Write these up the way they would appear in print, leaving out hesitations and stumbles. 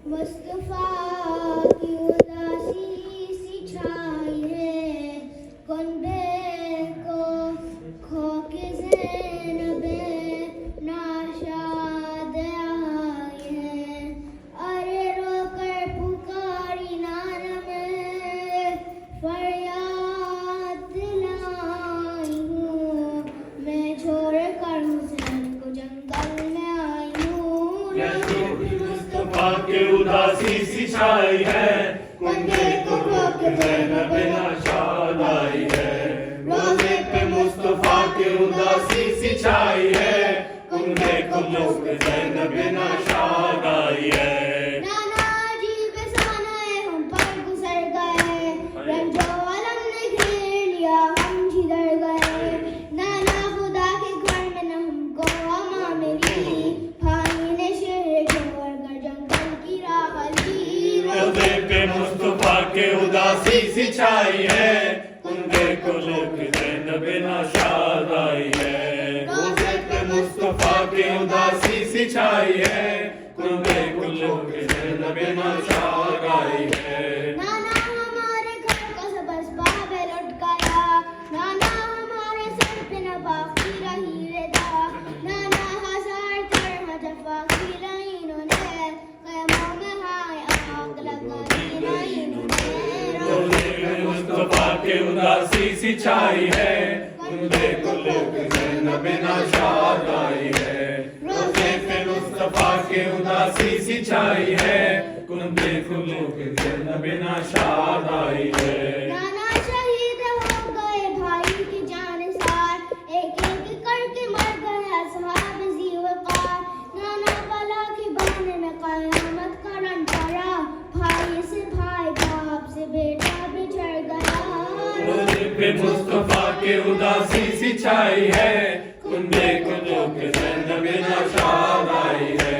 مصطفیٰ کی اداسی سی چھائی ہے کنبے کو کھو کے زینب ناشاد آئی ہے ارے رو کر پکاری نانا میں فریاد دلائی ہوں میں چھوڑ کر حسین کو جنگل میں آئی ہوں مصطفیٰ کے اداسی سی چھائی ہے کنبے کو کھو کے زینب ناشاد آئی ہے روزے پہ مصطفیٰ کے اداسی سی چھائی ہے کنبے کو کھو کے زینب ناشاد آئی ہے نانا جی پہ سانائے ہم پر گزر گئے رنجو علم نے گھیر لیا ہم جدھر گئے نانا خدا کے گھر میں نہ ہم کو ماں میری بھائی نے شہر چھوڑ کر جنگل کی راہ لی روزے پہ مصطفیٰ کے اداسی سی چھائی ہے کنبے کو کھو کے زینب ناشاد آئی ہے روزے پہ مصطفیٰ کے اداسی سی چھائی ہے کنبے کو کھو کے زینب ناشاد آئی ہے نانا ہمارے گھر کا سب اسباب لٹ گیا نانا ہمارے سر پہ نہ باقی رہی رضا نانا ہزار طرح جفا کی رہی انہوں نے خیموں میں ہائے آگ لگائی رہی انہوں نے روزے پہ مصطفیٰ کے اداسی سی چھائی ہے کنبے کو کھو کے زینب ناشاد آئی ہے روزے پہ مصطفیٰ کے اداسی سی چھائی ہے کنبے کو کھو کے زینب ناشاد آئی ہے نانا شہید ہو گئے بھائی کی جانثار ایک ایک کر کے مر گئے اصحاب ذی وقار نانا بلا کی بہانے میں قیامت کا رن پڑا بھائی سے بھائی باپ سے بیٹا بچھڑ گیا روزے پہ مصطفیٰ کے اداسی سی چھائی ہے کنبے کو کھو کے زینب ناشاد آئی ہے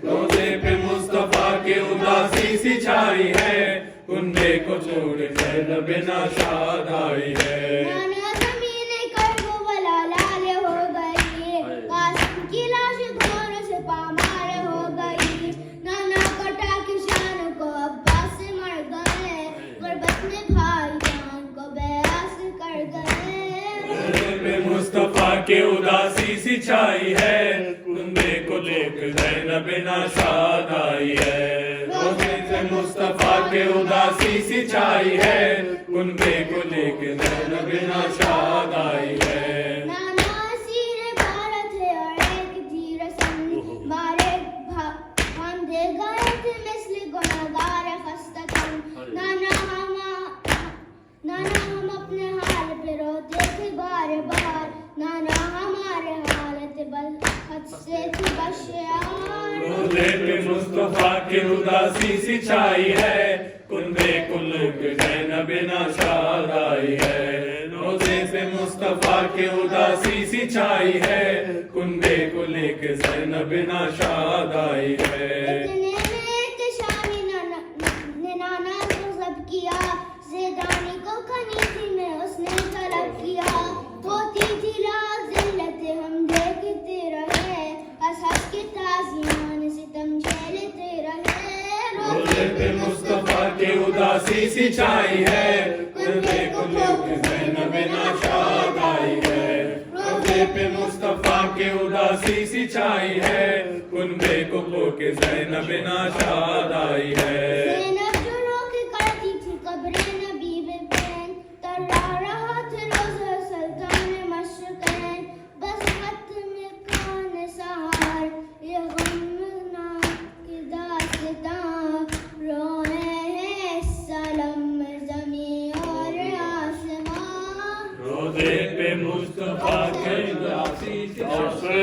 روزے پہ مصطفیٰ کے اداسی سی چھائی ہے کنبے کو چھوڑ زینب ناشاد آئی ہے نانا زمین کرب والا لال ہو گئی قاسم کی لاش گھوڑوں سے پامال ہو گئی نانا کٹا کی شان کو عباس سے مر گئے غربت میں بھائی جان کو بیعت کر گئے روزے پہ مصطفیٰ کے اداسی سی چھائی ہے کنبے کو لے کے زینب ناشاد آئی ہے روزے پہ مصطفیٰ کے اداسی سی چھائی ہے کنبے کو لے کے زینب ناشاد آئی ہے نانا اسیر بھارت ہے اور ایک تھی رسم مارے باندھے گئے تھے مثل گناہگار خستہ تن نانا ہم اپنے حال پہ روتے تھے بار بار نانا ہمارے حالت حد سے تھی بشیار روزے پہ مصطفیٰ کے اداسی سی چھائی ہے کنبے کو لے کے زینب ناشاد آئی ہے روزے پہ مصطفیٰ کے اداسی سی چھائی ہے کنبے کو لے کے زینب ناشاد آئی ہے اتنے میں ایک شامی نے نانا کو ضبط کیا زیدانی کو کنیزی میں اس نے طلب کیا ہوتی تھی لاکھ ذلتیں ہم دیکھتے رہے ہنس ہنس کے تعزیان ستم جھیلتے رہے روزے پہ مصطفیٰ کے اداسی سی چھائی ہے کنبے کو لے کے زینب ناشاد آئی ہے روزے پہ مصطفیٰ کے اداسی سی چھائی ہے کنبے کو کھو کے زینب ناشاد آئی ہے زینب جو رو کے کرتی تھی قبر نبی بے بین ترا رہا تھا روزہ سلطان مشرقین بس خط میں کان سہار یہ غمناک داستاں روئے ہیں سلم زمین اور آسمان روزے پہ مصطفیٰ کے اداسی سی چھائی